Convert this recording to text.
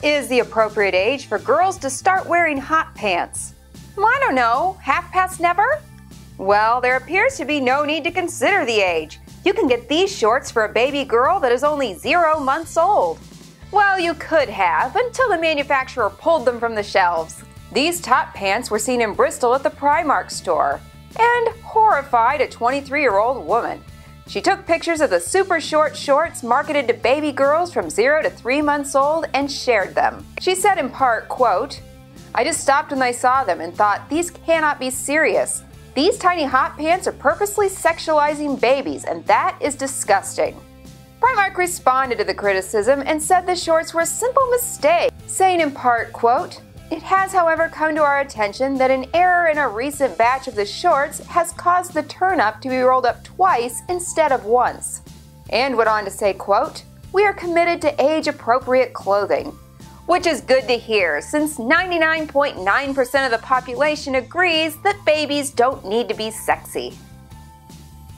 is the appropriate age for girls to start wearing hot pants? I don't know, half past never? Well, there appears to be no need to consider the age. You can get these shorts for a baby girl that is only 0 months old. Well, you could have, until the manufacturer pulled them from the shelves. These top pants were seen in Bristol at the Primark store, and horrified a 23-year-old woman. She took pictures of the super short shorts marketed to baby girls from 0 to 3 months old and shared them. She said in part, quote, "I just stopped when I saw them and thought, these cannot be serious. These tiny hot pants are purposely sexualizing babies, and that is disgusting." Primark responded to the criticism and said the shorts were a simple mistake, saying in part, quote, "It has, however, come to our attention that an error in a recent batch of the shorts has caused the turn-up to be rolled up twice instead of once." And went on to say, quote, "We are committed to age-appropriate clothing." Which is good to hear, since 99.9% of the population agrees that babies don't need to be sexy.